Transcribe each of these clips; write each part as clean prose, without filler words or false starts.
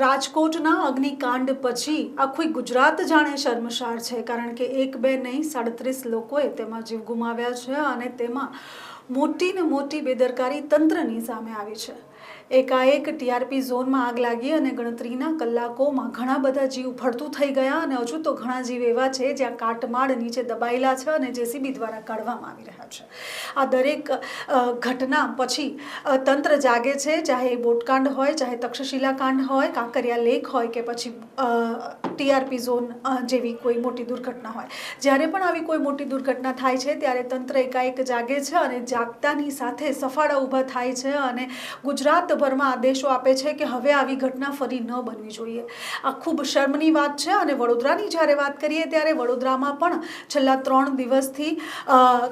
રાજકોટના અગ્નિકાંડ પછી આખું ગુજરાત જાણે શર્મસાર છે, કારણ કે એક બે નહીં 37 લોકોએ તેમાં જીવ ગુમાવ્યા છે અને તેમાં મોટી ને મોટી બેદરકારી તંત્રની સામે આવી છે। એકાએક ટીઆરપી ઝોનમાં આગ લાગી અને ગણતરીના કલાકોમાં ઘણા બધા જીવ ફળતું થઈ ગયા અને હજુ તો ઘણા જીવ એવા છે જ્યાં કાટમાળ નીચે દબાયેલા છે અને જેસીબી દ્વારા કાઢવામાં આવી રહ્યા છે। આ દરેક ઘટના પછી તંત્ર જાગે છે, ચાહે બોટકાંડ હોય, ચાહે તક્ષશિલા કાંડ હોય, કાંકરિયા લેક હોય કે પછી ટીઆરપી ઝોન જેવી કોઈ મોટી દુર્ઘટના હોય। જ્યારે પણ આવી કોઈ મોટી દુર્ઘટના થાય છે ત્યારે તંત્ર એકાએક જાગે છે અને જાગતાની સાથે સફાળા ઊભા થાય છે અને ગુજરાતભરમાં આદેશો આપે છે કે હવે આવી ઘટના ફરી ન બનવી જોઈએ। આ ખૂબ શર્મની વાત છે। અને વડોદરાની જ્યારે વાત કરીએ ત્યારે વડોદરામાં પણ છેલ્લા 3 દિવસથી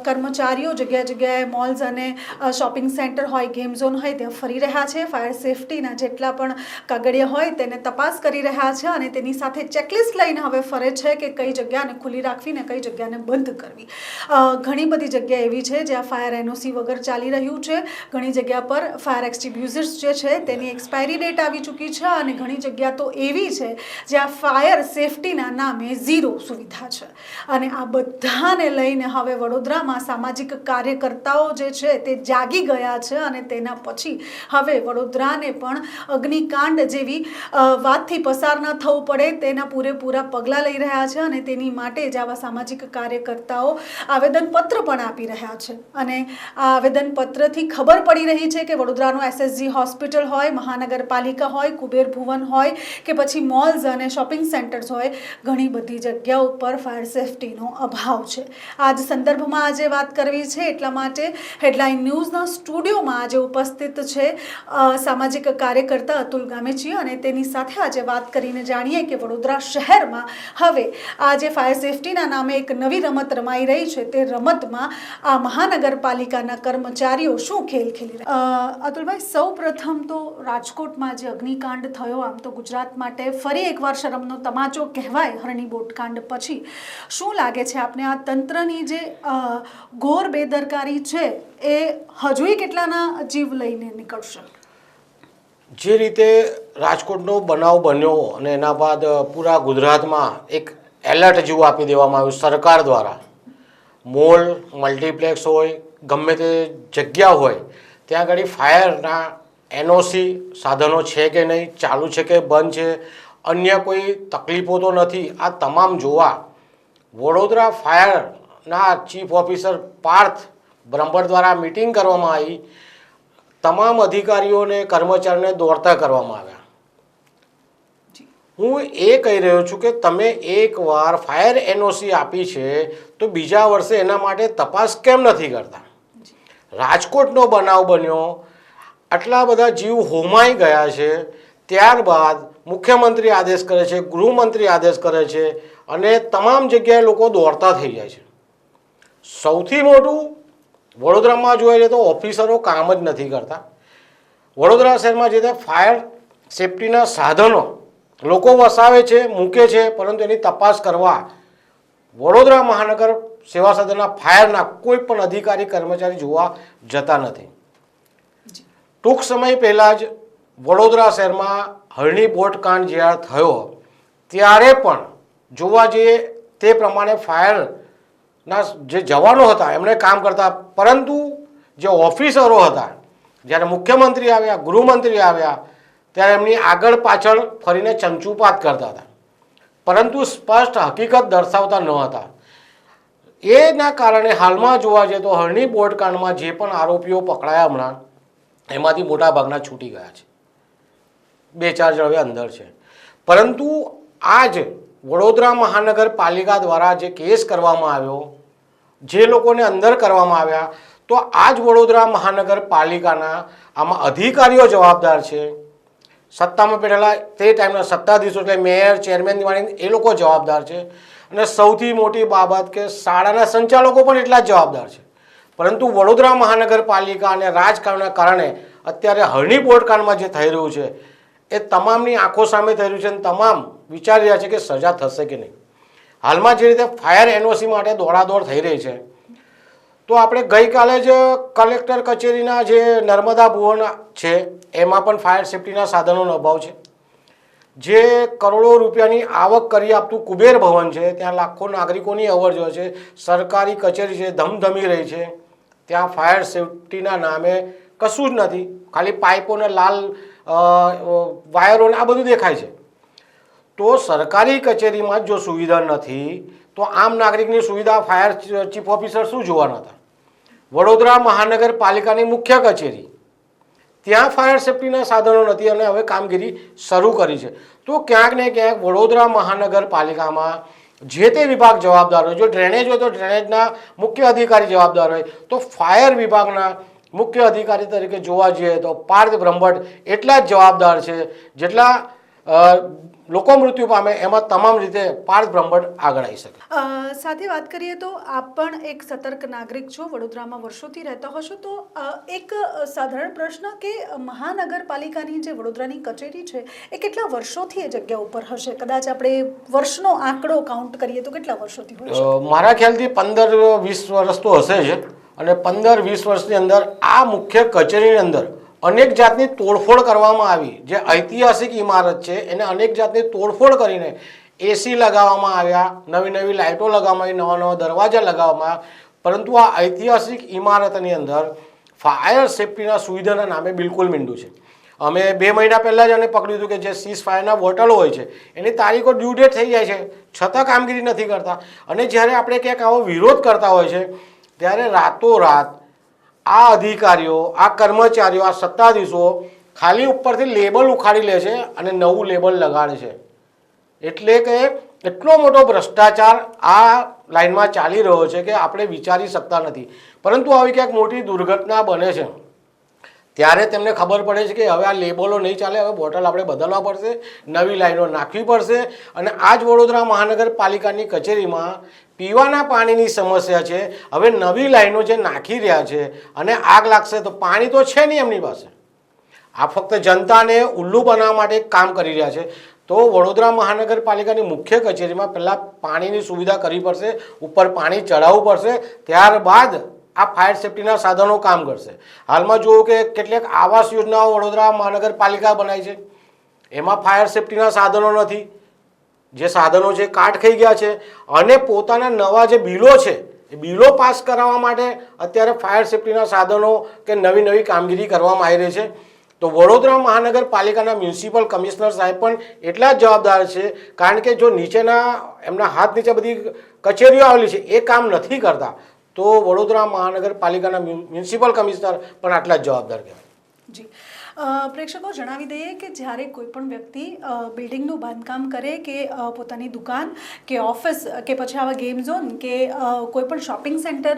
કર્મચારીઓ જગ્યાએ જગ્યાએ મોલ્સ અને શોપિંગ સેન્ટર હોય, ગેમ ઝોન હોય ત્યાં ફરી રહ્યા છે। ફાયર સેફટીના જેટલા પણ કાગળિયા હોય તેને તપાસ કરી રહ્યા છે અને તેની સાથે ચેકલિસ્ટ લઈને હવે ફરે છે કે કઈ જગ્યાને ખુલ્લી રાખવી ને કઈ જગ્યાને બંધ કરવી। ઘણી બધી જગ્યા એવી છે જ્યાં ફાયર એનઓસી વગર ચાલી રહ્યું છે, ઘણી જગ્યા પર ફાયર એક્સટિંગ્યુશર્સ જે છે તેની એક્સપાયરી ડેટ આવી ચૂકી છે અને ઘણી જગ્યા તો એવી છે જ્યાં ફાયર સેફટીના નામે ઝીરો સુવિધા છે। અને આ બધાને લઈને હવે વડોદરામાં સામાજિક કાર્યકર્તાઓ જે છે તે જાગી ગયા છે અને તેના પછી હવે વડોદરાને પણ અગ્નિકાંડ જેવી વાતથી પસાર ન થવું પડે તેના પૂરેપૂરા પગલાં લઈ રહ્યા છે અને તેની માટે જ આવા સામાજિક કાર્યકર્તાઓ આવેદનપત્ર પણ આપી રહ્યા છે। અને આ આવેદનપત્રથી ખબર પડી રહી છે કે વડોદરાનું એસએસજી હોસ્પિટલ હોય, મહાનગરપાલિકા હોય, કુબેર ભુવન હોય કે પછી મોલ્સ અને શોપિંગ સેન્ટર્સ હોય, ઘણી બધી જગ્યાઓ પર ફાયર સેફટીનો અભાવ છે। આ જ સંદર્ભમાં આજે વાત કરવી છે, એટલા માટે હેડલાઇન ન્યૂઝના સ્ટુડિયોમાં આજે ઉપસ્થિત છે સામાજિક કાર્યકર્તા અતુલ ગામેચી અને તેની સાથે આજે વાત કરીને જાણીએ કે વડોદરા શહેરમાં હવે આ જે ફાયર સેફટીના નામે એક નવી રમત રમાઈ રહી છે તે રમતમાં આ મહાનગરપાલિકાના કર્મચારીઓ શું ખેલ ખેલી રહ્યા। અતુલભાઈ, સૌ પ્રથમ તો રાજકોટમાં જે અગ્નિકાંડ થયો, આમ તો ગુજરાત માટે ફરી એકવાર શરમનો તમાચો કહેવાય હરણી બોટકાંડ પછી, શું લાગે છે આપને આ તંત્રની જે ઘોર બેદરકારી છે એ હજુય કેટલાના જીવ લઈને નીકળશે? જે રીતે રાજકોટનો બનાવ બન્યો અને એના બાદ પૂરા ગુજરાતમાં એક એલર્ટ જેવું આપી દેવામાં આવ્યું સરકાર દ્વારા। મોલ, મલ્ટીપ્લેક્સ હોય, ગમે તે જગ્યા હોય ત્યાં આગળ ફાયરના એનઓસી સાધનો છે કે નહીં, ચાલુ છે કે બંધ છે, અન્ય કોઈ તકલીફો તો નથી, આ તમામ જોવા વડોદરા ફાયરના ચીફ ઓફિસર પાર્થ બ્રહ્મભટ્ટ દ્વારા મિટિંગ કરવામાં આવી। તમામ અધિકારીઓને કર્મચારીઓને દોડતા કરવામાં આવ્યા। હું એ કહી રહ્યો છું કે તમે એકવાર ફાયર એનઓસી આપી છે તો બીજા વર્ષે એના માટે તપાસ કેમ નથી કરતા? રાજકોટનો બનાવ બન્યો, આટલા બધા જીવ હોમાઈ ગયા છે, ત્યારબાદ મુખ્યમંત્રી આદેશ કરે છે, ગૃહમંત્રી આદેશ કરે છે અને તમામ જગ્યાએ લોકો દોડતા થઈ જાય છે। સૌથી મોટું વડોદરામાં જોઈએ છે તો ઓફિસરો કામ જ નથી કરતા। વડોદરા શહેરમાં જે ફાયર સેફટીના સાધનો લોકો વસાવે છે, મૂકે છે, પરંતુ એની તપાસ કરવા વડોદરા મહાનગર સેવા સદનના ફાયરના કોઈ પણ અધિકારી કર્મચારી જોવા જતા નથી। ટૂંક સમય પહેલાં જ વડોદરા શહેરમાં હરણી બોટકાંડ જ્યારે થયો ત્યારે પણ જોવા જઈએ તે પ્રમાણે ફાયરના જે જવાનો હતા એમણે કામ કરતા, પરંતુ જે ઓફિસરો હતા જ્યારે મુખ્યમંત્રી આવ્યા, ગૃહમંત્રી આવ્યા ત્યારે એમની આગળ પાછળ ફરીને ચંચુપાત કરતા હતા, પરંતુ સ્પષ્ટ હકીકત દર્શાવતા ન હતા। એના કારણે હાલમાં જોવા જઈએ તો હરણી બોટકાંડમાં જે પણ આરોપીઓ પકડાયા હમણાં એમાંથી મોટાભાગના છૂટી ગયા છે, 2-4 જણ હવે અંદર છે, પરંતુ આજ વડોદરા મહાનગરપાલિકા દ્વારા જે કેસ કરવામાં આવ્યો, જે લોકોને અંદર કરવામાં આવ્યા, તો આજ વડોદરા મહાનગરપાલિકાના આમાં અધિકારીઓ જવાબદાર છે। સત્તામાં બેઠેલા તે ટાઈમના સત્તાધીશો એટલે મેયર, ચેરમેન વાળી એ લોકો જવાબદાર છે અને સૌથી મોટી બાબત કે શાળાના સંચાલકો પણ એટલા જ જવાબદાર છે। પરંતુ વડોદરા મહાનગરપાલિકા અને રાજકારણના કારણે અત્યારે હરણી બોટકાંડમાં જે થઈ રહ્યું છે એ તમામની આંખો સામે થઈ રહ્યું છે અને તમામ વિચારી રહ્યા છે કે સજા થશે કે નહીં। હાલમાં જે રીતે ફાયર એનઓસી માટે દોડાદોડ થઈ રહી છે તો આપણે ગઈકાલે જ કલેક્ટર કચેરીના જે નર્મદા ભુવન છે એમાં પણ ફાયર સેફટીના સાધનોનો અભાવ છે। જે કરોડો રૂપિયાની આવક કરી આપતું કુબેર ભવન છે, ત્યાં લાખો નાગરિકોની અવરજવર છે, સરકારી કચેરી છે, ધમધમી રહી છે, ત્યાં ફાયર સેફટીના નામે કશું જ નથી, ખાલી પાઇપોને લાલ વાયરોને આ બધું દેખાય છે. તો સરકારી કચેરીમાં જો સુવિધા નથી તો આમ નાગરિકની સુવિધા ફાયર ચીફ ઓફિસર શું જોવાના હતા? વડોદરા મહાનગરપાલિકાની મુખ્ય કચેરી, ત્યાં ફાયર સેફટીના સાધનો નથી અને હવે કામગીરી શરૂ કરી છે. તો ક્યાંક ને ક્યાંક વડોદરા મહાનગરપાલિકામાં જે તે વિભાગ જવાબદાર હોય, જો ડ્રેનેજ હોય તો ડ્રેનેજના મુખ્ય અધિકારી જવાબદાર હોય, તો ફાયર વિભાગના મુખ્ય અધિકારી તરીકે જોવા જઈએ તો પાર્થ બ્રહ્મભટ્ટ એટલા જ જવાબદાર છે જેટલા લોકો મૃત્યુ પામે એમાં તમામ રીતે પાર્થ બ્રહ્મભટ્ટ આગળ આવી શકે. સાથે વાત કરીએ તો આપ પણ એક સતર્ક નાગરિક છો, વડોદરામાં વર્ષોથી રહેતા હશો, તો એક સાધારણ પ્રશ્ન કે મહાનગરપાલિકાની જે વડોદરાની કચેરી છે એ કેટલા વર્ષોથી એ જગ્યા ઉપર હશે? કદાચ આપણે વર્ષનો આંકડો કાઉન્ટ કરીએ તો કેટલા વર્ષોથી હોય છે? મારા ખ્યાલથી 15-20 વર્ષ તો હશે જ. અને 15-20 વર્ષની અંદર આ મુખ્ય કચેરીની અંદર અનેક જાતની તોડફોડ કરવામાં આવી. જે ઐતિહાસિક ઇમારત છે એને અનેક જાતની તોડફોડ કરીને એસી લગાવવામાં આવ્યા, નવી નવી લાઇટો લગાવવામાં આવી, નવા નવા દરવાજા લગાવવામાં આવ્યા, પરંતુ આ ઐતિહાસિક ઇમારતની અંદર ફાયર સેફટીના સુવિધાના નામે બિલકુલ મીંડું છે. અમે 2 મહિના પહેલાં જ આને પકડ્યું હતું કે જે સીઝ ફાયરના બોટલો હોય છે એની તારીખો ડ્યુ ડેટ થઈ જાય છે, છતાં કામગીરી નથી કરતા. અને જ્યારે આપણે ક્યાંક આવો વિરોધ કરતા હોય છે ત્યારે રાતોરાત આ અધિકારીઓ, આ કર્મચારીઓ, આ સત્તાધીશો ખાલી ઉપરથી લેબલ ઉખાડી લે છે અને નવું લેબલ લગાડે છે. એટલે કે એટલો મોટો ભ્રષ્ટાચાર આ લાઇનમાં ચાલી રહ્યો છે કે આપણે વિચારી શકતા નથી. પરંતુ આવી ક્યાંક મોટી દુર્ઘટના બને છે ત્યારે તેમને ખબર પડે છે કે હવે આ લેબલો નહીં ચાલે, હવે બોટલ આપણે બદલવા પડશે, નવી લાઈનો નાખવી પડશે. અને આ જ વડોદરા મહાનગરપાલિકાની કચેરીમાં પીવાના પાણીની સમસ્યા છે. હવે નવી લાઈનો જે નાખી રહ્યા છે અને આગ લાગશે તો પાણી તો છે નહીં એમની પાસે. આ ફક્ત જનતાને ઉલ્લુ બનાવવા માટે કામ કરી રહ્યા છે. તો વડોદરા મહાનગરપાલિકાની મુખ્ય કચેરીમાં પહેલાં પાણીની સુવિધા કરવી પડશે, ઉપર પાણી ચડાવવું પડશે, ત્યારબાદ આ ફાયર સેફટીના સાધનો કામ કરશે. હાલમાં જોયું કે કેટલીક આવાસ યોજનાઓ વડોદરા મહાનગરપાલિકા બનાવી છે, એમાં ફાયર સેફટીના સાધનો નથી. જે સાધનો છે કાટ ખાઈ ગયા છે અને પોતાના નવા જે બિલો છે એ બિલો પાસ કરાવવા માટે અત્યારે ફાયર સેફટીના સાધનો કે નવી કામગીરી કરવામાં આવી રહી છે. તો વડોદરા મહાનગરપાલિકાના મ્યુનિસિપલ કમિશનર સાહેબ પણ એટલા જ જવાબદાર છે, કારણ કે જો નીચેના એમના હાથ નીચે બધી કચેરીઓ આવેલી છે એ કામ નથી કરતા તો વડોદરા મહાનગરપાલિકાના મ્યુનિસિપલ કમિશનર પણ આટલા જ જવાબદાર કહેવાય. જી, પ્રેક્ષકો જણાવી દઈએ કે જ્યારે કોઈ પણ વ્યક્તિ બિલ્ડિંગનું બાંધકામ કરે કે પોતાની દુકાન કે ઓફિસ કે પછી આવા ગેમ ઝોન કે કોઈ પણ શોપિંગ સેન્ટર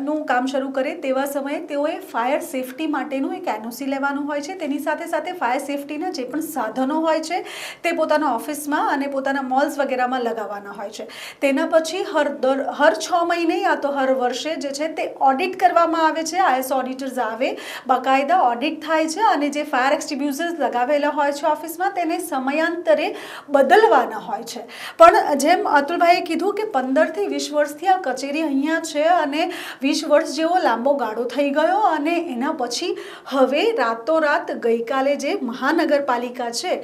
નું કામ શરૂ કરે તેવા સમયે તેઓએ ફાયર સેફટી માટેનું એક એનઓસી લેવાનું હોય છે. તેની સાથે સાથે ફાયર સેફટીના જે પણ સાધનો હોય છે તે પોતાના ઓફિસમાં અને પોતાના મોલ્સ વગેરેમાં લગાવવાના હોય છે. તેના પછી હર 6 મહિને યા તો હર વર્ષે જે છે તે ઓડિટ કરવામાં આવે છે. આઈએસ ઓડિટર્સ આવે, બાકાયદા ઓડિટ થાય છે અને જે ફાયર એક્સટિબ્યુઝર્સ લગાવેલા હોય છે ઓફિસમાં તેને સમયાંતરે બદલવાના હોય છે. પણ જેમ અતુલભાઈએ કીધું કે 15 થી 20 વર્ષથી આ કચેરી અહીંયા છે અને 20 વર્ષ જેવો લાંબો ગાળો થઈ ગયો અને એના પછી હવે રાતોરાત ગઈકાલે જે મહાનગરપાલિકા છે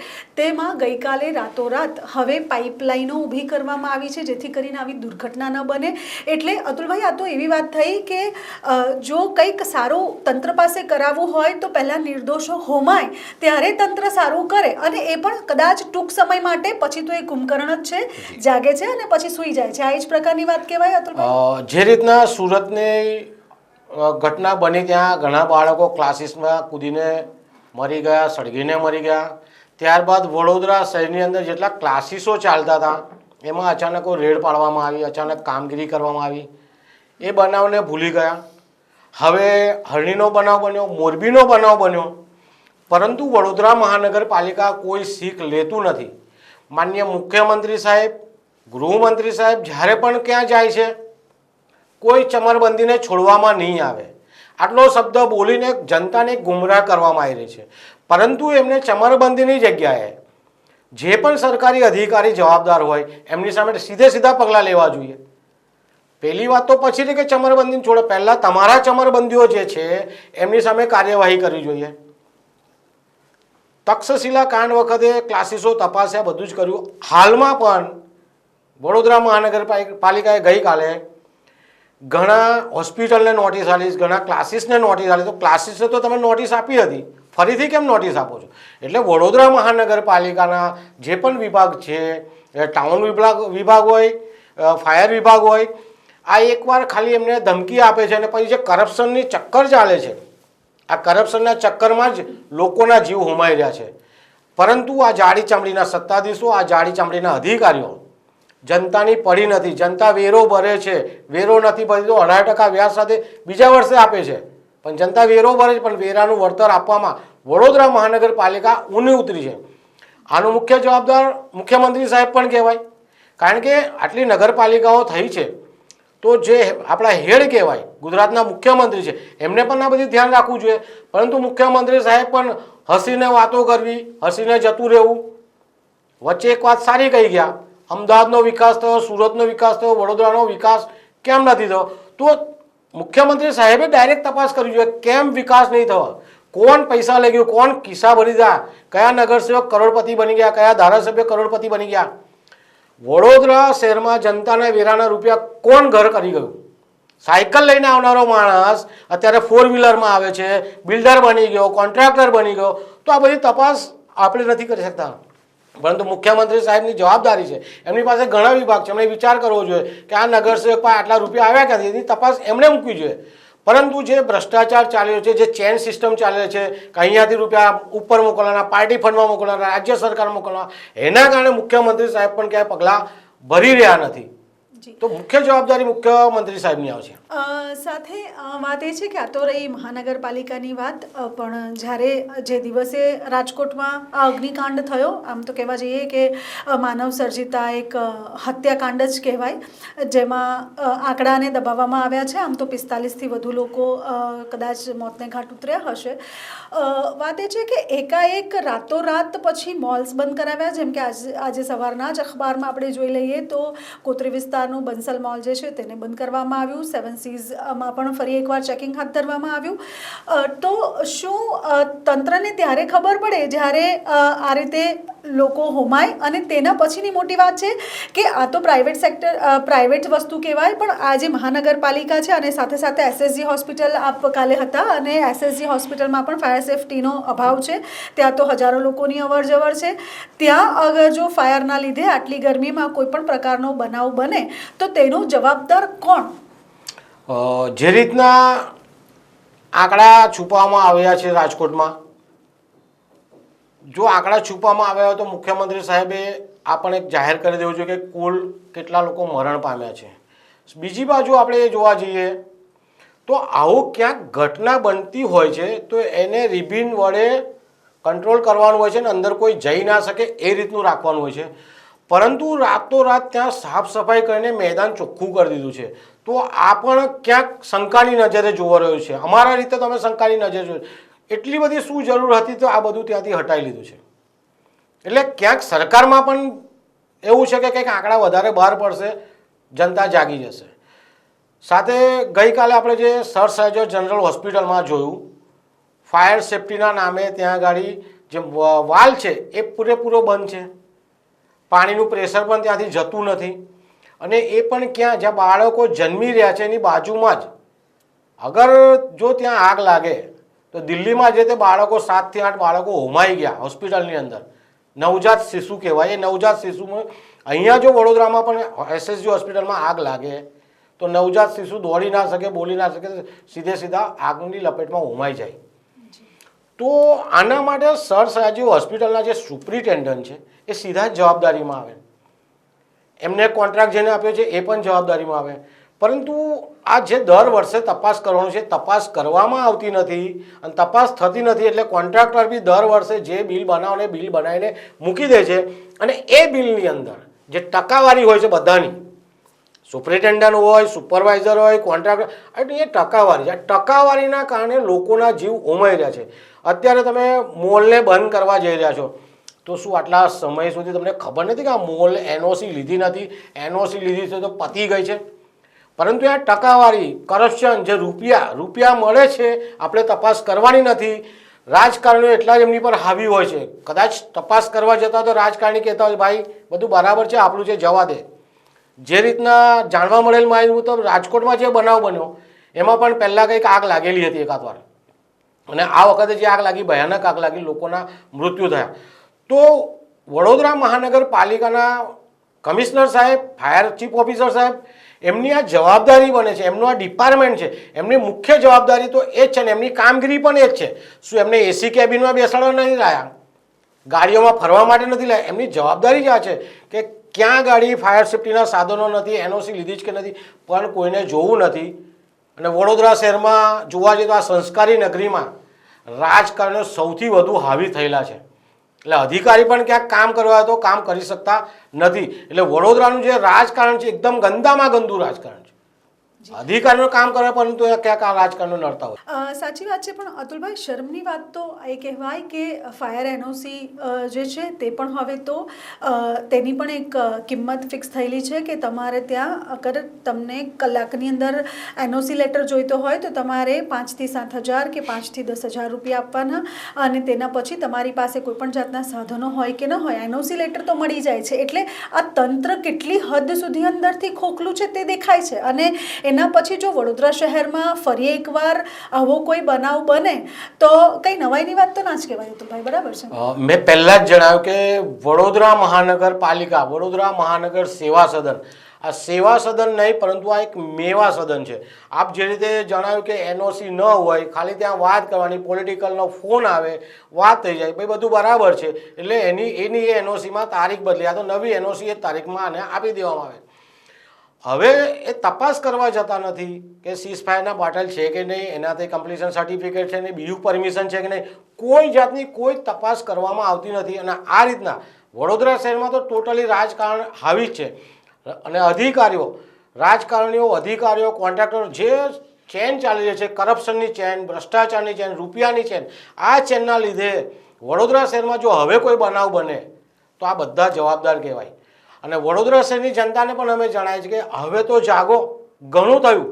તેમાં ગઈકાલે રાતોરાત હવે પાઇપલાઇનો ઊભી કરવામાં આવી છે જેથી કરીને આવી દુર્ઘટના ન બને. એટલે અતુલભાઈ, આ તો એવી વાત થઈ કે જો કંઈક સારું તંત્ર પાસે કરાવવું હોય તો પહેલાં નિર્દોષો હોમાય ત્યારે તંત્ર સારું કરે અને એ પણ કદાચ ટૂંક સમય માટે, પછી તો એ કુંભકર્ણ જ છે, જાગે છે અને પછી સૂઈ જાય છે. આ જ પ્રકારની વાત કહેવાય અતુલભાઈ? જે રીતના સુરતની ઘટના બની ત્યાં ઘણા બાળકો ક્લાસીસમાં કૂદીને મરી ગયા, સળગીને મરી ગયા. ત્યારબાદ વડોદરા શહેરની અંદર જેટલા ક્લાસીસો ચાલતા હતા એમાં અચાનક રેડ પાડવામાં આવી, અચાનક કામગીરી કરવામાં આવી. એ બનાવને ભૂલી ગયા. હવે હરણીનો બનાવ બન્યો, મોરબીનો બનાવ બન્યો, પરંતુ વડોદરા મહાનગરપાલિકા કોઈ શીખ લેતું નથી. માનનીય મુખ્યમંત્રી સાહેબ, ગૃહમંત્રી સાહેબ જ્યારે પણ ક્યાં જાય છે કોઈ ચમરબંધીને છોડવામાં નહીં આવે. આટલો શબ્દ બોલીને જનતાને ગુમરાહ કરવામાં આવી રહી છે. પરંતુ એમને ચમરબંધીની જગ્યાએ જે પણ સરકારી અધિકારી જવાબદાર હોય એમની સામે સીધા પગલાં લેવા જોઈએ. પહેલી વાત તો પછી કે ચમરબંધીને છોડે, પહેલાં તમારા ચમરબંધીઓ જે છે એમની સામે કાર્યવાહી કરવી જોઈએ. તક્ષશિલા કાંડ વખતે ક્લાસીસો તપાસ્યા, બધું જ કર્યું. હાલમાં પણ વડોદરા મહાનગરપાલિકાએ ગઈકાલે ઘણા હોસ્પિટલને નોટિસ આપી, ઘણા ક્લાસીસને નોટિસ આપી. તો ક્લાસીસને તો તમે નોટિસ આપી હતી, ફરીથી કેમ નોટિસ આપો છો? એટલે વડોદરા મહાનગરપાલિકાના જે પણ વિભાગ છે, ટાઉન વિભાગ હોય, ફાયર વિભાગ હોય, આ એકવાર ખાલી એમને ધમકી આપે છે અને પછી જે કરપ્શનની ચક્કર ચાલે છે, આ કરપ્શનના ચક્કરમાં જ લોકોના જીવ હોમાઈ રહ્યા છે. પરંતુ આ જાડી ચામડીના સત્તાધીશો, આ જાડી ચામડીના અધિકારીઓ જનતાની પડી નથી. જનતા વેરો ભરે છે, વેરો નથી ભરી તો 18% વ્યાજ સાથે બીજા વર્ષે આપે છે, પણ જનતા વેરો ભરે છે, પણ વેરાનું વળતર આપવામાં વડોદરા મહાનગરપાલિકા ઊની ઉતરી છે. આનો મુખ્ય જવાબદાર મુખ્યમંત્રી સાહેબ પણ કહેવાય, કારણ કે આટલી નગરપાલિકાઓ થઈ છે તો જે આપણા હેડ કહેવાય, ગુજરાતના મુખ્યમંત્રી છે, એમને પણ આ બધું ધ્યાન રાખવું જોઈએ. પરંતુ મુખ્યમંત્રી સાહેબ પણ હસીને વાતો કરવી, હસીને જતું રહેવું. વચ્ચે એક વાત સારી કહી ગયા, અમદાવાદનો વિકાસ થયો, સુરતનો વિકાસ થયો, વડોદરાનો વિકાસ કેમ નથી થયો? તો મુખ્યમંત્રી સાહેબે ડાયરેક્ટ તપાસ કરવી જોઈએ, કેમ વિકાસ નહીં થયો, કોણ પૈસા લઈ ગયું, કોણ ખિસ્સા ભરી ગયા, કયા નગરસેવક કરોડપતિ બની ગયા, કયા ધારાસભ્ય કરોડપતિ બની ગયા. વડોદરા શહેરમાં જનતાના વેરાના રૂપિયા કોણ ઘર કરી ગયું? સાયકલ લઈને આવનારો માણસ અત્યારે 4 વ્હીલરમાં આવે છે, બિલ્ડર બની ગયો, કોન્ટ્રાક્ટર બની ગયો. તો આ બધી તપાસ આપણે નથી કરી શકતા, પરંતુ મુખ્યમંત્રી સાહેબની જવાબદારી છે. એમની પાસે ઘણા વિભાગ છે, એમણે વિચાર કરવો જોઈએ કે આ નગરસેવક પાસે આટલા રૂપિયા આવ્યા ક્યાંથી, એની તપાસ એમણે મૂકવી જોઈએ. પરંતુ જે ભ્રષ્ટાચાર ચાલી રહ્યો છે, જે ચેન સિસ્ટમ ચાલે છે કે અહીંયાથી રૂપિયા ઉપર મોકલવાના, પાર્ટી ફંડમાં મોકલવાના, રાજ્ય સરકાર મોકલવાના, એના કારણે મુખ્યમંત્રી સાહેબ પણ ક્યાંય પગલાં ભરી રહ્યા નથી. તો મુખ્ય જવાબદારી મુખ્યમંત્રી સાહેબની આવશે. સાથે વાત એ છે કે આ તો રહી મહાનગરપાલિકાની વાત, પણ જ્યારે જે દિવસે રાજકોટમાં આ અગ્નિકાંડ થયો, આમ તો કહેવા જઈએ કે માનવ સર્જિતા એક હત્યાકાંડ જ કહેવાય, જેમાં આંકડાને દબાવવામાં આવ્યા છે. આમ તો 45થી વધુ લોકો કદાચ મોતને ઘાટ ઉતર્યા હશે. વાત એ છે કે એકાએક રાતોરાત પછી મોલ્સ બંધ કરાવ્યા, જેમ કે આજે સવારના જ અખબારમાં આપણે જોઈ લઈએ તો કોતરી વિસ્તારનું બંસલ મોલ જે છે તેને બંધ કરવામાં આવ્યું. 7 સીઝમાં પણ ફરી એકવાર ચેકિંગ હાથ ધરવામાં આવ્યું. તો શું તંત્રને ત્યારે ખબર પડે જ્યારે આ રીતે લોકો હોમાય? અને તેના પછીની મોટી વાત છે કે આ તો પ્રાઇવેટ વસ્તુ કહેવાય, પણ આ જે મહાનગરપાલિકા છે અને સાથે સાથે SSG હોસ્પિટલ આપ કાલે હતા, અને SSG હોસ્પિટલમાં પણ ફાયર સેફટીનો અભાવ છે. ત્યાં તો હજારો લોકોની અવર જવર છે. ત્યાં અગર જો ફાયરના લીધે આટલી ગરમીમાં કોઈ પણ પ્રકારનો બનાવ બને તો તેનો જવાબદાર કોણ? જે રીતના આંકડા છુપાવવામાં આવ્યા છે રાજકોટમાં, જો આંકડા છુપાવવામાં આવ્યા હોય તો મુખ્યમંત્રી સાહેબે આપણને એક જાહેર કરી દેવું જોઈએ કે કુલ કેટલા લોકો મરણ પામ્યા છે. બીજી બાજુ આપણે જોવા જઈએ તો આવું ક્યાંક ઘટના બનતી હોય છે તો એને રિબિન વડે કંટ્રોલ કરવાનું હોય છે ને અંદર કોઈ જઈ ના શકે એ રીતનું રાખવાનું હોય છે. પરંતુ રાતોરાત ત્યાં સાફ સફાઈ કરીને મેદાન ચોખ્ખું કરી દીધું છે. તો આ પણ ક્યાંક શંકાની નજરે જોવા રહ્યું છે. અમારા રીતે તમે શંકાની નજરે જોયું, એટલી બધી શું જરૂર હતી તો આ બધું ત્યાંથી હટાવી લીધું છે. એટલે ક્યાંક સરકારમાં પણ એવું છે કે કંઈક આંકડા વધારે બહાર પડશે, જનતા જાગી જશે. સાથે ગઈકાલે આપણે જે સર સર્જન જનરલ હોસ્પિટલમાં જોયું, ફાયર સેફટીના નામે ત્યાં આગળ જે વાલ છે એ પૂરેપૂરો બંધ છે, પાણીનું પ્રેશર પણ ત્યાંથી જતું નથી. અને એ પણ ક્યાં, જ્યાં બાળકો જન્મી રહ્યા છે એની બાજુમાં જ અગર જો ત્યાં આગ લાગે તો દિલ્હીમાં જે તે બાળકો 7 થી 8 બાળકો હોમાઈ ગયા હોસ્પિટલની અંદર, નવજાત શિશુ કહેવાય. એ નવજાત શિશુમાં અહીંયા જો વડોદરામાં પણ SSG હોસ્પિટલમાં આગ લાગે તો નવજાત શિશુ દોડી ના શકે, બોલી ના શકે, સીધા આગની લપેટમાં હોમાઈ જાય. તો આના માટે સર સયાજી હોસ્પિટલના જે સુપ્રિન્ટેન્ડન્ટ છે એ સીધા જ જવાબદારીમાં આવે, એમને કોન્ટ્રાક્ટ જેને આપ્યો છે એ પણ જવાબદારીમાં આવે. પરંતુ આ જે દર વર્ષે તપાસ કરવાનું છે, તપાસ કરવામાં આવતી નથી અને તપાસ થતી નથી. એટલે કોન્ટ્રાક્ટર બી દર વર્ષે જે બિલ બનાવને બિલ બનાવીને મૂકી દે છે, અને એ બિલની અંદર જે ટકાવારી હોય છે બધાની, સુપ્રિન્ટેન્ડન્ટ હોય, સુપરવાઇઝર હોય, કોન્ટ્રાક્ટર, એટલે એ ટકાવારી છે. ટકાવારીના કારણે લોકોના જીવ હોમાઈ રહ્યા છે. અત્યારે તમે મોલને બંધ કરવા જઈ રહ્યા છો તો શું આટલા સમય સુધી તમને ખબર નથી કે આ મોલ NOC લીધી નથી, NOC લીધી છે તો પતી ગઈ છે? પરંતુ આ ટકાવારી, કરપ્શન, જે રૂપિયા મળે છે આપણે તપાસ કરવાની નથી, રાજકારણીઓ એટલા જ એમની પર હાવી હોય છે. કદાચ તપાસ કરવા જતા તો રાજકારણી કહેતા હોય ભાઈ બધું બરાબર છે, આપણું છે, જવા દે. જે રીતના જાણવા મળેલ માહિતી મુજબ રાજકોટમાં જે બનાવ બન્યો એમાં પણ પહેલાં કંઈક આગ લાગેલી હતી એકાદ વાર, અને આ વખતે જે આગ લાગી ભયાનક આગ લાગી, લોકોના મૃત્યુ થયા. તો વડોદરા મહાનગરપાલિકાના કમિશનર સાહેબ, ફાયર ચીફ ઓફિસર સાહેબ, એમની આ જવાબદારી બને છે, એમનું આ ડિપાર્ટમેન્ટ છે, એમની મુખ્ય જવાબદારી તો એ જ છે ને એમની કામગીરી પણ એ જ છે. શું એમને એસી કેબિનમાં બેસાડવા નથી લાયા, ગાડીઓમાં ફરવા માટે નથી લાયા? એમની જવાબદારી જ આ છે કે ક્યાં ગાડી ફાયર સેફ્ટીના સાધનો નથી, એનઓસી લીધી જ કે નથી, પણ કોઈને જોવું નથી. અને વડોદરા શહેરમાં જોવા જઈએ તો આ સંસ્કારી નગરીમાં રાજકારણીઓ સૌથી વધુ હાવી થયેલા છે. એટલે અધિકારી પણ ક્યાંક કામ કરવા હોય તો કામ કરી શકતા નથી. એટલે વડોદરાનું જે રાજકારણ છે એકદમ ગંદામાં ગંદુ રાજકારણ છે. અધિકારીઓ કામ કરે પરંતુ ક્યાંક આ રાજકારણો નડતા હોય. સાચી વાત છે, પણ અતુલભાઈ શર્મની વાત તો એ કહેવાય કે ફાયર એનઓસી જે છે તે પણ હવે તો તેની પણ એક કિંમત ફિક્સ થયેલી છે કે તમારે ત્યાં અગર તમને કલાકની અંદર એનઓસી લેટર જોઈતો હોય તો તમારે 5 થી 7 હજાર કે 5 થી 10 હજાર રૂપિયા આપવાના, અને તેના પછી તમારી પાસે કોઈ પણ જાતના સાધનો હોય કે ન હોય એનઓસી લેટર તો મળી જાય છે. એટલે આ તંત્ર કેટલી હદ સુધી અંદરથી ખોખલું છે તે દેખાય છે. અને એના પછી જો વડોદરા શહેરમાં ફરી એકવાર આવો કોઈ બનાવ બને તો કઈ નવાઈની વાત તો ના જ કહેવાય. તો ભાઈ બરાબર છે. મેં પહેલા જ જણાવ્યું કે વડોદરા મહાનગરપાલિકા, વડોદરા મહાનગર સેવા સદન, આ સેવા સદન નહીં પરંતુ આ એક મેવા સદન છે. આપ જે રીતે જણાવ્યું કે એનઓસી ન હોય, ખાલી ત્યાં વાત કરવાની, પોલિટિકલનો ફોન આવે, વાત થઈ જાય, ભાઈ બધું બરાબર છે, એટલે એની એનઓસીમાં તારીખ બદલી, આ તો નવી એનઓસી એ તારીખમાં આને આપી દેવામાં આવે. હવે એ તપાસ કરવા જતા નથી કે સીઝફાયરના બોટલ છે કે નહીં, એનાથી કમ્પ્લીશન સર્ટિફિકેટ છે ને, બીજું પરમિશન છે કે નહીં, કોઈ જાતની કોઈ તપાસ કરવામાં આવતી નથી. અને આ રીતના વડોદરા શહેરમાં તો ટોટલી રાજકારણ હાવી જ છે. અને અધિકારીઓ, કોન્ટ્રાક્ટરો, જે ચેન ચાલી રહી છે, કરપ્શનની ચેન, ભ્રષ્ટાચારની ચેન, રૂપિયાની ચેન, આ ચેનના લીધે વડોદરા શહેરમાં જો હવે કોઈ બનાવ બને તો આ બધા જવાબદાર કહેવાય. અને વડોદરા શહેરની જનતાને પણ અમે જણાવીએ છીએ કે હવે તો જાગો, ઘણું થયું.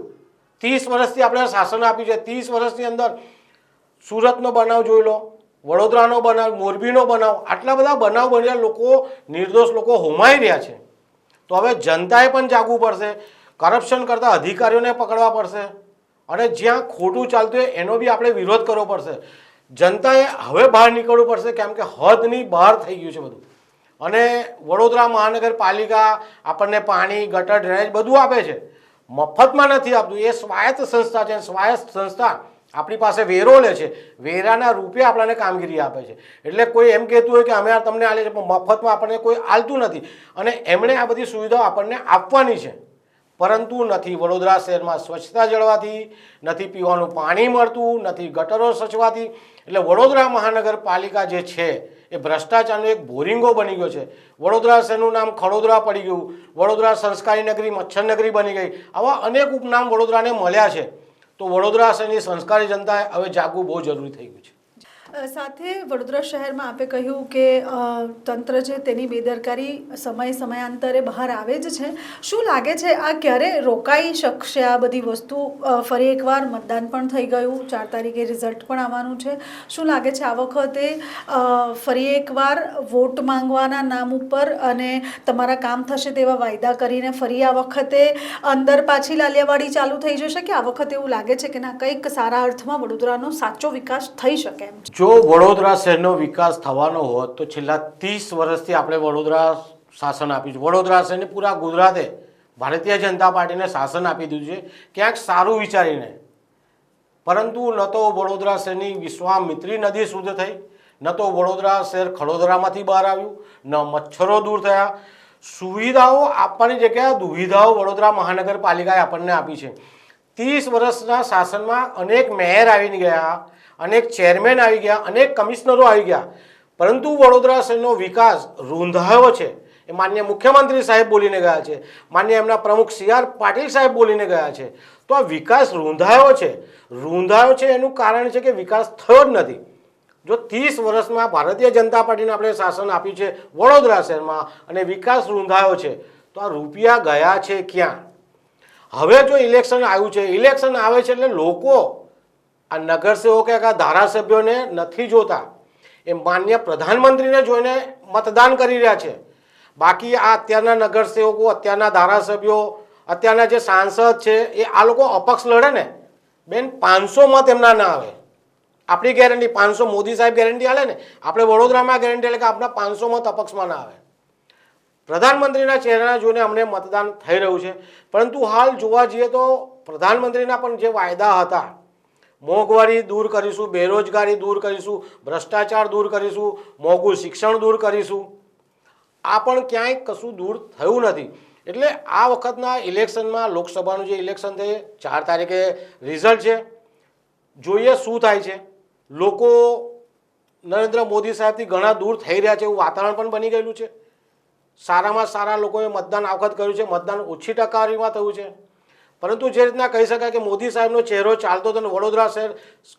30 વર્ષથી આપણે શાસન આપ્યું છે. 30 વર્ષની અંદર સુરતનો બનાવ જોઈ લો, વડોદરાનો બનાવ, મોરબીનો બનાવ, આટલા બધા બનાવ બન્યા, લોકો, નિર્દોષ લોકો હોમાઈ રહ્યા છે. તો હવે જનતાએ પણ જાગવું પડશે, કરપ્શન કરતા અધિકારીઓને પકડવા પડશે, અને જ્યાં ખોટું ચાલતું હોય એનો બી આપણે વિરોધ કરવો પડશે. જનતાએ હવે બહાર નીકળવું પડશે, કેમ કે હદની બહાર થઈ ગયું છે બધું. અને વડોદરા મહાનગરપાલિકા આપણને પાણી, ગટર, ડ્રેનેજ બધું આપે છે, મફતમાં નથી આપતું. એ સ્વાયત્ત સંસ્થા છે. સ્વાયત્ત સંસ્થા આપણી પાસે વેરો લે છે, વેરાના રૂપે આપણને કામગીરી આપે છે. એટલે કોઈ એમ કહેતું હોય કે અમે તમને આલે છે, પણ મફતમાં આપણને કોઈ આલતું નથી. અને એમણે આ બધી સુવિધાઓ આપણને આપવાની છે, પરંતુ નથી. વડોદરા શહેરમાં સ્વચ્છતા જળવાતી નથી, પીવાનું પાણી મળતું નથી, ગટરો સચવાતી. એટલે વડોદરા મહાનગરપાલિકા જે છે એ ભ્રષ્ટાચારનો એક બોરિંગો બની ગયો છે. વડોદરા શહેરનું નામ ખડોદરા પડી ગયું, વડોદરા સંસ્કારી નગરી, મચ્છર નગરી બની ગઈ. આવા અનેક ઉપનામ વડોદરાને મળ્યા છે. તો વડોદરા શહેરની સંસ્કારી જનતાએ હવે જાગવું બહુ જરૂરી થઈ ગયું છે. સાથે વડોદરા શહેરમાં આપે કહ્યું કે તંત્ર છે તેની બેદરકારી સમયાંતરે બહાર આવે જ છે. શું લાગે છે આ ક્યારે રોકાઈ શકશે આ બધી વસ્તુ? ફરી એકવાર મતદાન પણ થઈ ગયું, 4 તારીખે રિઝલ્ટ પણ આવવાનું છે. શું લાગે છે આ વખતે ફરી એકવાર વોટ માંગવાના નામ ઉપર અને તમારા કામ થશે તેવા વાયદા કરીને ફરી આ વખતે અંદર પાછી લાલિયાવાડી ચાલુ થઈ જશે, કે આ વખતે એવું લાગે છે કે ના કંઈક સારા અર્થમાં વડોદરાનો સાચો વિકાસ થઈ શકે એમ છે? જો વડોદરા શહેરનો વિકાસ થવાનો હોત તો છેલ્લા 30 વર્ષથી આપણે વડોદરા શાસન આપ્યું છે. વડોદરા શહેરને પૂરા ગુજરાતે ભારતીય જનતા પાર્ટીને શાસન આપી દીધું છે, ક્યાંક સારું વિચારીને. પરંતુ ન તો વડોદરા શહેરની વિશ્વામિત્રી નદી શુદ્ધ થઈ, ન તો વડોદરા શહેર ખડોદરામાંથી બહાર આવ્યું, ન મચ્છરો દૂર થયા. સુવિધાઓ આપવાની જગ્યાએ દુવિધાઓ વડોદરા મહાનગરપાલિકાએ આપણને આપી છે. 30 વર્ષના શાસનમાં અનેક મેયર આવીને ગયા, અનેક ચેરમેન આવી ગયા, અનેક કમિશનરો આવી ગયા, પરંતુ વડોદરા શહેરનો વિકાસ રૂંધાયો છે. એ માન્ય મુખ્યમંત્રી સાહેબ બોલીને ગયા છે, માન્ય એમના પ્રમુખ CR પાટીલ સાહેબ બોલીને ગયા છે. તો આ વિકાસ રૂંધાયો છે એનું કારણ છે કે વિકાસ થયો જ નથી. જો 30 વર્ષમાં ભારતીય જનતા પાર્ટીને આપણે શાસન આપ્યું છે વડોદરા શહેરમાં અને વિકાસ રૂંધાયો છે, તો આ રૂપિયા ગયા છે ક્યાં? હવે જો ઇલેક્શન આવ્યું છે, ઇલેક્શન આવે છે એટલે લોકો આ નગરસેવકો કે આ ધારાસભ્યોને નથી જોતા, એ માન્ય પ્રધાનમંત્રીને જોઈને મતદાન કરી રહ્યા છે. બાકી આ અત્યારના નગરસેવકો, અત્યારના ધારાસભ્યો, અત્યારના જે સાંસદ છે એ આ લોકો અપક્ષ લડે ને બેન, 500 મત એમના ના આવે. આપણી ગેરંટી 500, મોદી સાહેબ ગેરંટી આલે ને, આપણે વડોદરામાં ગેરંટી એટલે કે આપણા 500 મત અપક્ષમાં ના આવે. પ્રધાનમંત્રીના ચહેરા જોઈને અમને મતદાન થઈ રહ્યું છે. પરંતુ હાલ જોવા જઈએ તો પ્રધાનમંત્રીના પણ જે વાયદા હતા, મોંઘવારી દૂર કરીશું, બેરોજગારી દૂર કરીશું, ભ્રષ્ટાચાર દૂર કરીશું, મોંઘું શિક્ષણ દૂર કરીશું, આ પણ ક્યાંય કશું દૂર થયું નથી. એટલે આ વખતના ઇલેક્શનમાં, લોકસભાનું જે ઇલેક્શન છે 4 તારીખે રિઝલ્ટ છે, જોઈએ શું થાય છે. લોકો નરેન્દ્ર મોદી સાહેબથી ઘણા દૂર થઈ રહ્યા છે એવું વાતાવરણ પણ બની ગયેલું છે. સારામાં સારા લોકોએ મતદાન આ વખત કર્યું છે, મતદાન ઓછી ટકાવારીમાં થયું છે. પરંતુ જે રીતના કહી શકાય કે મોદી સાહેબનો ચહેરો ચાલતો હતો ને વડોદરા શહેર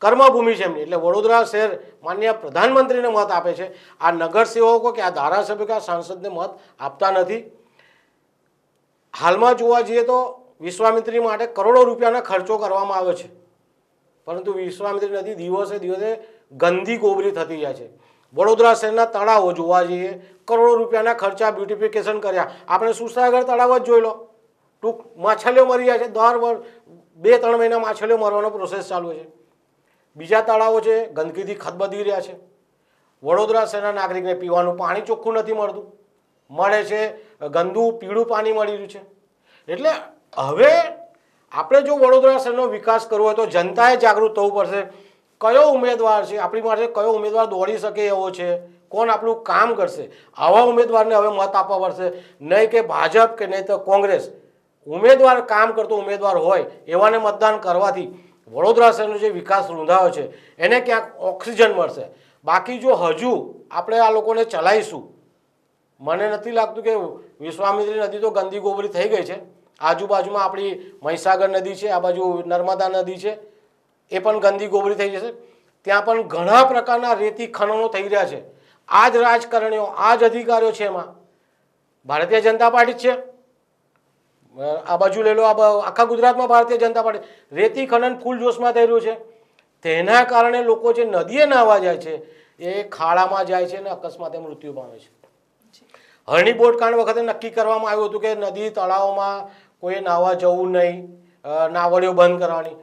કર્મભૂમિ છે એમની, એટલે વડોદરા શહેર માન્ય પ્રધાનમંત્રીને મત આપે છે. આ નગરસેવકો કે આ ધારાસભ્ય કે આ સાંસદને મત આપતા નથી. હાલમાં જોવા જઈએ તો વિશ્વામિત્રી માટે કરોડો રૂપિયાના ખર્ચો કરવામાં આવ્યો છે, પરંતુ વિશ્વામિત્રી નદી દિવસે દિવસે ગંદી ગોબરી થતી જાય છે. વડોદરા શહેરના તળાવો જોવા જઈએ, કરોડો રૂપિયાના ખર્ચા બ્યુટિફિકેશન કર્યા. આપણે સુસાગર તળાવ જ જોઈ લો, ટૂંક માછલીઓ મરી જાય છે. દર 2-3 મહિના માછલીઓ મરવાનો પ્રોસેસ ચાલુ છે. બીજા તળાવો છે ગંદકીથી ખદબદી રહ્યા છે. વડોદરા શહેરના નાગરિકને પીવાનું પાણી ચોખ્ખું નથી મળતું, મળે છે ગંદુ પીળું પાણી મળી રહ્યું છે. એટલે હવે આપણે જો વડોદરા શહેરનો વિકાસ કરવો હોય તો જનતાએ જાગૃત થવું પડશે. કયો ઉમેદવાર છે આપણી માટે, કયો ઉમેદવાર દોડી શકે એવો છે, કોણ આપણું કામ કરશે, આવા ઉમેદવારને હવે મત આપવા પડશે. નહીં કે ભાજપ કે નહીં તો કોંગ્રેસ. ઉમેદવાર કામ કરતો ઉમેદવાર હોય એવાને મતદાન કરવાથી વડોદરા શહેરનો જે વિકાસ રૂંધાયો છે એને ક્યાંક ઓક્સિજન મળશે. બાકી જો હજુ આપણે આ લોકોને ચલાવીશું, મને નથી લાગતું કે વિશ્વામિત્રી નદી તો ગંદી ગોબરી થઈ ગઈ છે. આજુબાજુમાં આપણી મહીસાગર નદી છે, આ બાજુ નર્મદા નદી છે, એ પણ ગંદી ગોબરી થઈ જશે. ત્યાં પણ ઘણા પ્રકારના રેતી ખનનો થઈ રહ્યા છે. આ જ રાજકારણીઓ, આ જ અધિકારીઓ છે, એમાં ભારતીય જનતા પાર્ટી જ છે. આ બાજુ લઈ લો, આખા ગુજરાતમાં ભારતીય જનતા પાર્ટી. રેતી ખનન ફૂલ જોશમાં થઈ રહ્યું છે. તેના કારણે લોકો જે નદીએ નાહવા જાય છે એ ખાડામાં જાય છે અને અકસ્માતે મૃત્યુ પામે છે. હરણી બોટકાંડ વખતે નક્કી કરવામાં આવ્યું હતું કે નદી તળાવોમાં કોઈ નાહવા જવું નહીં, નાવડીઓ બંધ કરવાની.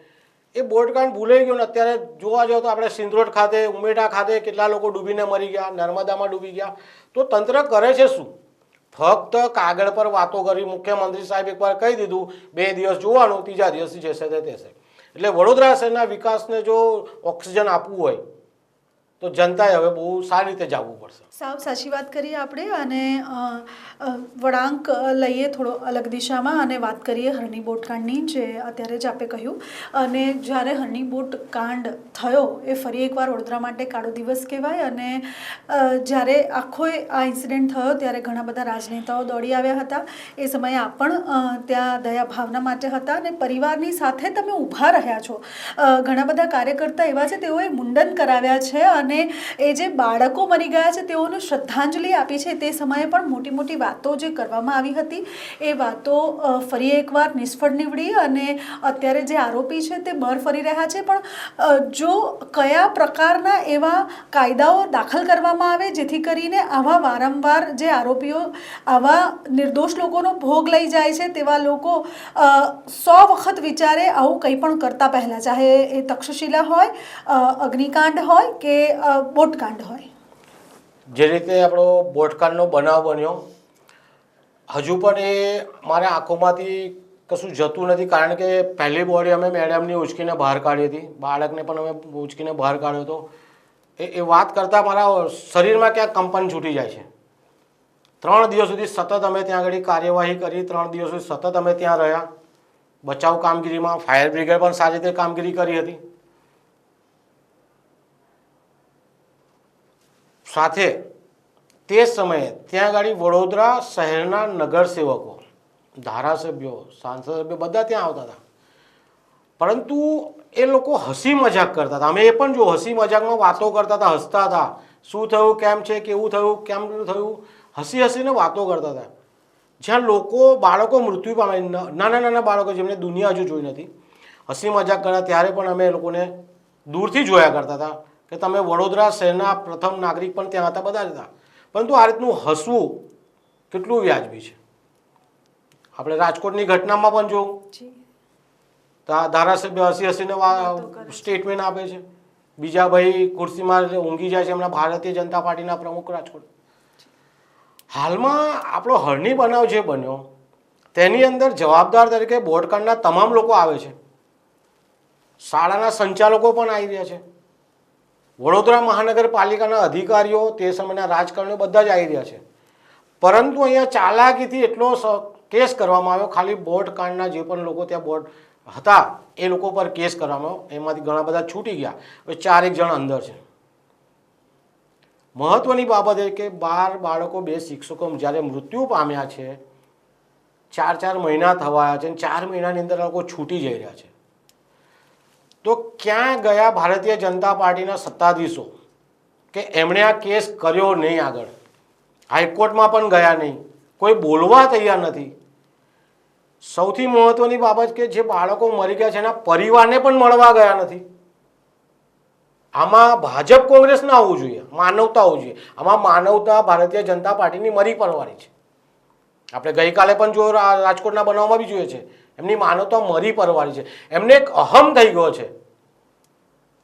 એ બોટકાંડ ભૂલાઈ ગયો ને અત્યારે જોવા જાવ તો આપણે સિંદરોડ ખાતે, ઉમેટા ખાતે કેટલા લોકો ડૂબીને મરી ગયા, નર્મદામાં ડૂબી ગયા. તો તંત્ર કરે છે શું? ફક્ત કાગળ પર વાતો કરી. મુખ્યમંત્રી સાહેબ એકવાર કહી દીધું 2 દિવસ જોવાનું, 3જા દિવસથી જશે તે તેશે. એટલે વડોદરા શહેરના વિકાસને જો ઓક્સિજન આપવું હોય તો જનતાએ હવે બહુ સારી રીતે જાગવું પડશે. સાવ સાચી વાત કરીએ આપણે. અને વળાંક લઈએ થોડો અલગ દિશામાં અને વાત કરીએ હરણી બોટકાંડની, જે અત્યારે જ આપણે કહ્યું. અને જ્યારે હરણી બોટકાંડ થયો એ ફરી એકવાર વડોદરા માટે કાળો દિવસ કહેવાય. અને જ્યારે આખો આ ઇન્સિડન્ટ થયો ત્યારે ઘણા બધા રાજનેતાઓ દોડી આવ્યા હતા. એ સમયે આપ પણ ત્યાં દયા ભાવના માટે હતા અને પરિવારની સાથે તમે ઊભા રહ્યા છો. ઘણા બધા કાર્યકર્તા એવા છે, તેઓએ મુંડન કરાવ્યા છે અને એ જે બાળકો મરી ગયા છે તેઓને શ્રદ્ધાંજલિ આપી છે. તે સમયે પણ મોટી મોટી વાતો જે કરવામાં આવી હતી એ વાતો ફરી એકવાર નિષ્ફળ નીવડી અને અત્યારે જે આરોપી છે તે બહાર ફરી રહ્યા છે. પણ જો કયા પ્રકારના એવા કાયદાઓ દાખલ કરવામાં આવે જેથી કરીને આવા વારંવાર જે આરોપીઓ આવા નિર્દોષ લોકોનો ભોગ લઈ જાય છે તેવા લોકો 100 વખત વિચારે આવું કંઈ પણ કરતા પહેલાં, ચાહે એ તક્ષશિલા હોય, અગ્નિકાંડ હોય કે બોટકાંડ હોય. જે રીતે આપણો બોટકાંડનો બનાવ બન્યો, હજુ પણ એ મારા આંખોમાંથી કશું જતું નથી. કારણ કે પહેલી બોડી અમે મેડમની ઉંચકીને બહાર કાઢી હતી, બાળકને પણ અમે ઉંચકીને બહાર કાઢ્યો હતો. એ વાત કરતાં મારા શરીરમાં ક્યાંક કંપન છૂટી જાય છે. 3 દિવસ સુધી સતત અમે ત્યાં આગળ કાર્યવાહી કરી, 3 દિવસ સુધી સતત અમે ત્યાં રહ્યા. બચાવ કામગીરીમાં ફાયર બ્રિગેડ પણ સારી રીતે કામગીરી કરી હતી. સાથે તે સમયે ત્યાં આગળ વડોદરા શહેરના નગરસેવકો, ધારાસભ્યો, સાંસદ સભ્યો બધા ત્યાં આવતા હતા. પરંતુ એ લોકો હસી મજાક કરતા હતા. અમે એ પણ જો હસી મજાકમાં વાતો કરતા હતા, હસતા હતા. શું થયું, કેમ છે, કેવું થયું, કેમ થયું, હસી હસીને વાતો કરતા હતા. જ્યાં લોકો, બાળકો મૃત્યુ પામે, નાના નાના બાળકો જેમને દુનિયા હજુ જોઈ નથી, હસી મજાક કર્યા ત્યારે પણ અમે એ લોકોને દૂરથી જોયા કરતા હતા કે તમે વડોદરા શહેરના પ્રથમ નાગરિક પણ ત્યાં હતા, બધા જ હતા. પરંતુ આ રીતનું હસવું કેટલું વ્યાજબી છે? આપણે રાજકોટની ઘટનામાં પણ જોયું, જી ધારાસભ્ય હસી હસીને સ્ટેટમેન્ટ આપે છે, બીજા ભાઈ ખુરશીમાં ઊંઘી જાય છે, હમણાં ભારતીય જનતા પાર્ટીના પ્રમુખ રાજકોટ. હાલમાં આપણો હરણી બનાવ જે બન્યો તેની અંદર જવાબદાર તરીકે બોર્ડકાંડના તમામ લોકો આવે છે, શાળાના સંચાલકો પણ આવી રહ્યા છે, વડોદરા મહાનગરપાલિકાના અધિકારીઓ, તે સમયના રાજકારણીઓ બધા જ આવી રહ્યા છે. પરંતુ અહીંયા ચાલાકીથી એટલો કેસ કરવામાં આવ્યો, ખાલી બોર્ડકાંડના જે પણ લોકો ત્યાં બોર્ડ હતા એ લોકો પર કેસ કરવામાં આવ્યો, એમાંથી ઘણા બધા છૂટી ગયા, હવે 4 જણ અંદર છે. મહત્વની બાબત એ કે 12 બાળકો, 2 શિક્ષકો જ્યારે મૃત્યુ પામ્યા છે, 4 મહિના થવાયા છે, 4 મહિનાની અંદર લોકો છૂટી જઈ રહ્યા છે. તો ક્યાં ગયા ભારતીય જનતા પાર્ટીના સત્તાધીશો કે એમણે આ કેસ કર્યો નહીં? આગળ હાઈકોર્ટમાં પણ ગયા નહીં, કોઈ બોલવા તૈયાર નથી. સૌથી મહત્વની બાબત કે જે બાળકો મરી ગયા છે એના પરિવારને પણ મળવા ગયા નથી. આમાં ભાજપ કોંગ્રેસ ના આવવું જોઈએ, માનવતા આવવું જોઈએ. આમાં માનવતા ભારતીય જનતા પાર્ટીની મરી પડવાની છે. આપણે ગઈકાલે પણ જો રાજકોટના બનાવમાં બી જોઈએ છે, એમની માનવતા મરી પડવાની છે. એમને એક અહમ થઈ ગયો છે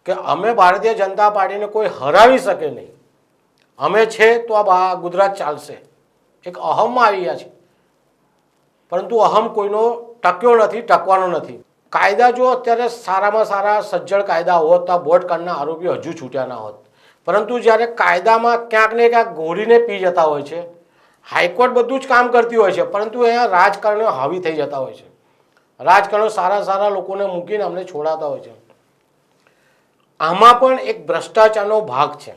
કે અમે ભારતીય જનતા પાર્ટીને કોઈ હરાવી શકે નહીં, અમે છે તો આ ગુજરાત ચાલશે. એક અહમમાં આવી ગયા છે, પરંતુ અહમ કોઈનો ટક્યો નથી, ટકવાનો નથી. કાયદા જો અત્યારે સારામાં સારા સજ્જડ કાયદા હોત તો બોર્ડકાંડના આરોપીઓ હજુ છૂટ્યા ના હોત. પરંતુ જ્યારે કાયદામાં ક્યાંક ને ક્યાંક ઘોરીને પી જતા હોય છે, હાઈકોર્ટ બધું જ કામ કરતી હોય છે, પરંતુ અહીંયા રાજકારણીઓ હાવી થઈ જતા હોય છે. રાજકારણીઓ સારા લોકોને મૂકીને અમને છોડાતા હોય છે. આમાં પણ એક ભ્રષ્ટાચારનો ભાગ છે.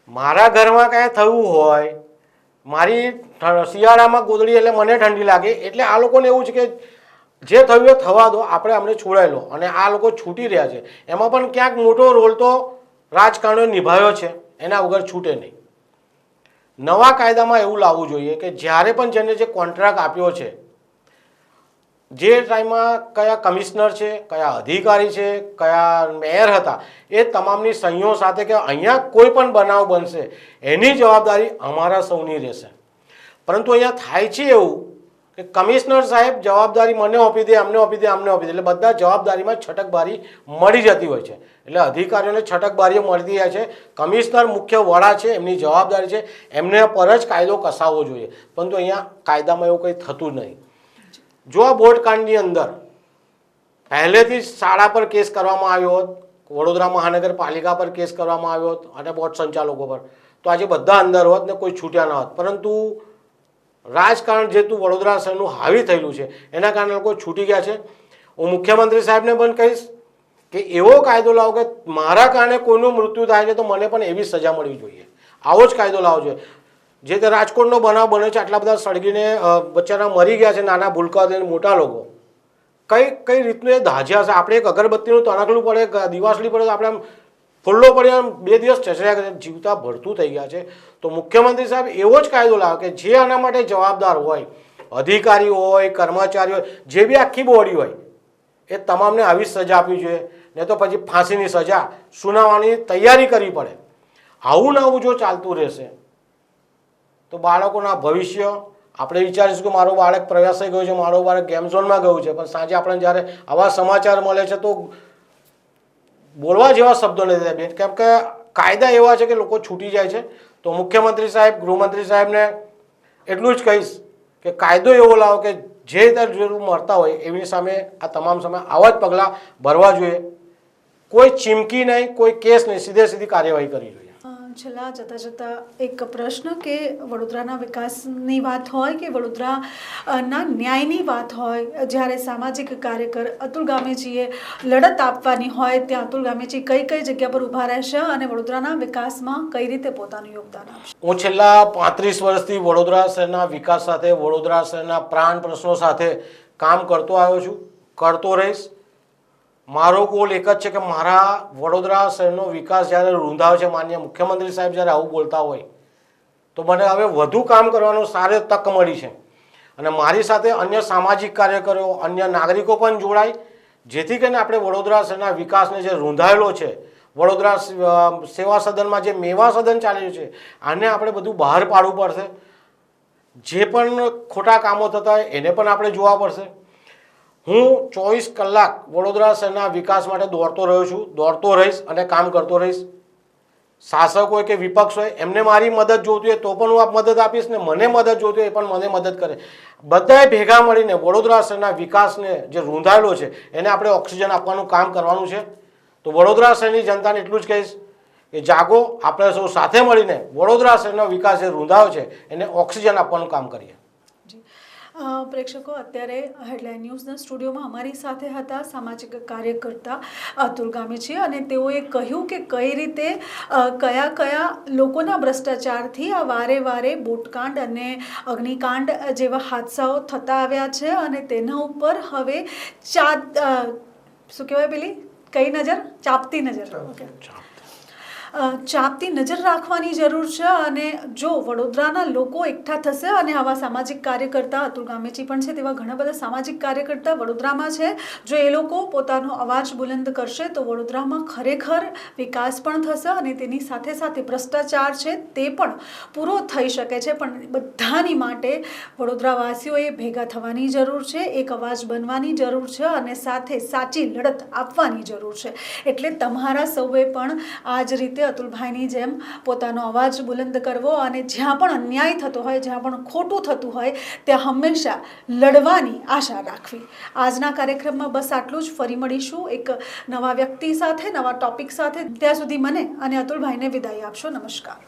મારા ઘરમાં કાંઈ થયું હોય, મારી શિયાળામાં ગોદડી એટલે મને ઠંડી લાગે, એટલે આ લોકોને એવું છે કે જે થયું એ થવા દો, આપણે અમને છોડાઈ લો. અને આ લોકો છૂટી રહ્યા છે. એમાં પણ ક્યાંક મોટો રોલ તો રાજકારણીઓ નિભાવ્યો છે, એના વગર છૂટે નહીં. નવા કાયદામાં એવું લાવવું જોઈએ કે જ્યારે પણ જેને જે કોન્ટ્રાક્ટ આપ્યો છે, જે ટાઈમમાં કયા કમિશનર છે, કયા અધિકારી છે, કયા મેયર હતા, એ તમામની સહીઓ સાથે કે અહીંયા કોઈ પણ બનાવ બનશે એની જવાબદારી અમારા સૌની રહેશે. પરંતુ અહીંયા થાય છે એવું કે કમિશનર સાહેબ જવાબદારી મને આપી દે, અમને આપી દે, અમને આપી દે, એટલે બધા જવાબદારીમાં છટકબારી મળી જતી હોય છે. એટલે અધિકારીઓને છટકબારીઓ મળતી જાય છે. કમિશનર મુખ્ય વડા છે, એમની જવાબદારી છે, એમને પર જ કાયદો કસાવવો જોઈએ. પરંતુ અહીંયા કાયદામાં એવું કંઈ થતું નહીં. જો આ બોર્ડકાંડની અંદર પહેલેથી શાળા પર કેસ કરવામાં આવ્યો હોત, વડોદરા મહાનગરપાલિકા પર કેસ કરવામાં આવ્યો હોત અને બોર્ડ સંચાલકો પર, તો આજે બધા અંદર હોત ને કોઈ છૂટ્યા ન હોત. પરંતુ રાજકારણ જેટલું વડોદરા શહેરનું હાવી થયેલું છે એના કારણે લોકો છૂટી ગયા છે. હું મુખ્યમંત્રી સાહેબને પણ કહીશ કે એવો કાયદો લાવો કે મારા કારણે કોઈનું મૃત્યુ થાય છે તો મને પણ એવી સજા મળવી જોઈએ. આવો જ કાયદો લાવવો જોઈએ. જે તે રાજકોટનો બનાવ બન્યો છે, આટલા બધા સળગીને બચારા મરી ગયા છે, નાના ભૂલકા થઈને મોટા લોકો, કઈ રીતનું એ દાઝ્યા છે. આપણે એક અગરબત્તીનું તણકલું પડે, દિવાસળી પડે તો આપણે આમ ફુલ્લો પડે, આમ 2 દિવસ ચચર્યા જીવતા ભરતું થઈ ગયા છે. તો મુખ્યમંત્રી સાહેબ એવો જ કાયદો લાવે કે જે આના માટે જવાબદાર હોય, અધિકારી હોય, કર્મચારી હોય, જે બી આખી બોડી હોય, એ તમામને આવી સજા આપવી જોઈએ. નહીં તો પછી ફાંસીની સજા સુનાવવાની તૈયારી કરવી પડે. આવું ને આવું જો ચાલતું રહેશે તો બાળકોના ભવિષ્ય, આપણે વિચારીશું કે મારું બાળક પ્રવાસે ગયું છે, મારું બાળક ગેમ ઝોનમાં ગયું છે, પણ સાંજે આપણે જ્યારે આવા સમાચાર મળે છે તો બોલવા જેવા શબ્દો નથી બેન, કેમ કે કાયદા એવા છે કે લોકો છૂટી જાય છે. તો મુખ્યમંત્રી સાહેબ, ગૃહમંત્રી સાહેબને એટલું જ કહીશ કે કાયદો એવો લાવો કે જે રીતે જરૂર મળતા હોય એની સામે આ તમામ સામે આવા જ પગલાં ભરવા જોઈએ. કોઈ ચીમકી નહીં, કોઈ કેસ નહીં, સીધી કાર્યવાહી કરવી જોઈએ. છેલ્લા જતા એક પ્રશ્ન કે વડોદરાના વિકાસની વાત હોય કે વડોદરાના ન્યાયની વાત હોય, જ્યારે સામાજિક કાર્યકર અતુલ ગામેજીએ લડત આપવાની હોય ત્યાં અતુલ ગામેજી કઈ જગ્યા પર ઊભા રહેશે અને વડોદરાના વિકાસમાં કઈ રીતે પોતાનું યોગદાન આપશે? હું છેલ્લા 35 વર્ષથી વડોદરા શહેરના વિકાસ સાથે, વડોદરા શહેરના પ્રાણ પ્રશ્નો સાથે કામ કરતો આવ્યો છું, કરતો રહીશ. મારો ગોલ એક જ છે કે મારા વડોદરા શહેરનો વિકાસ જ્યારે રૂંધાવ છે, માનનીય મુખ્યમંત્રી સાહેબ જ્યારે આવું બોલતા હોય તો મને હવે વધુ કામ કરવાનો સારી તક મળી છે. અને મારી સાથે અન્ય સામાજિક કાર્યકરો, અન્ય નાગરિકો પણ જોડાય, જેથી કરીને આપણે વડોદરા શહેરના વિકાસને જે રૂંધાયેલો છે, વડોદરા સેવા સદનમાં જે મેવા સદન ચાલી રહ્યું છે, આને આપણે બધું બહાર પાડવું પડશે. જે પણ ખોટા કામો થતા હોય એને પણ આપણે જોવા પડશે. હું 24 કલાક વડોદરા શહેરના વિકાસ માટે દોડતો રહ્યો છું, દોડતો રહીશ અને કામ કરતો રહીશ. શાસક હોય કે વિપક્ષ હોય, એમને મારી મદદ જોઈતી હોય તો પણ હું મદદ આપીશ ને મને મદદ જોઈતી હોય એ પણ મને મદદ કરે. બધાએ ભેગા મળીને વડોદરા શહેરના વિકાસને જે રૂંધાયેલો છે એને આપણે ઓક્સિજન આપવાનું કામ કરવાનું છે. તો વડોદરા શહેરની જનતાને એટલું જ કહીશ કે જાગો, આપણે સૌ સાથે મળીને વડોદરા શહેરનો વિકાસ જે રૂંધાયો છે એને ઓક્સિજન આપવાનું કામ કરીએ. પ્રેક્ષકો, અત્યારે હેડલાઇન ન્યૂઝના સ્ટુડિયોમાં અમારી સાથે હતા સામાજિક કાર્યકર્તા અતુલ ગામેચી, અને તેઓએ કહ્યું કે કઈ રીતે કયા કયા લોકોના ભ્રષ્ટાચારથી આ વારે વારે બોટકાંડ અને અગ્નિકાંડ જેવા હાદસાઓ થતા આવ્યા છે, અને તેના ઉપર હવે શું કહેવાય પેલી કઈ નજર, ચાપતી નજર, ઓકે, ચાપતી નજર રાખવાની જરૂર છે. અને જો વડોદરાના લોકો એકઠા થશે, અને આવા સામાજિક કાર્યકર્તા અતુલ ગામેચી પણ છે, તેવા ઘણા બધા સામાજિક કાર્યકર્તા વડોદરામાં છે, જો એ લોકો પોતાનો અવાજ બુલંદ કરશે તો વડોદરામાં ખરેખર વિકાસ પણ થશે અને તેની સાથે સાથે ભ્રષ્ટાચાર છે તે પણ પૂરો થઈ શકે છે. પણ બધાની માટે વડોદરાવાસીઓએ ભેગા થવાની જરૂર છે, એક અવાજ બનવાની જરૂર છે અને સાથે સાચી લડત આપવાની જરૂર છે. એટલે તમારા સૌએ પણ આ જ રીતે અતુલભાઈની જેમ પોતાનો અવાજ બુલંદ કરવો, અને જ્યાં પણ અન્યાય થતો હોય, જ્યાં પણ ખોટું થતું હોય ત્યાં હંમેશા લડવાની આશા રાખવી. આજના કાર્યક્રમમાં બસ આટલું જ. ફરી મળીશું એક નવા વ્યક્તિ સાથે, નવા ટોપિક સાથે. ત્યાં સુધી મને અને અતુલભાઈને વિદાય આપશો. નમસ્કાર.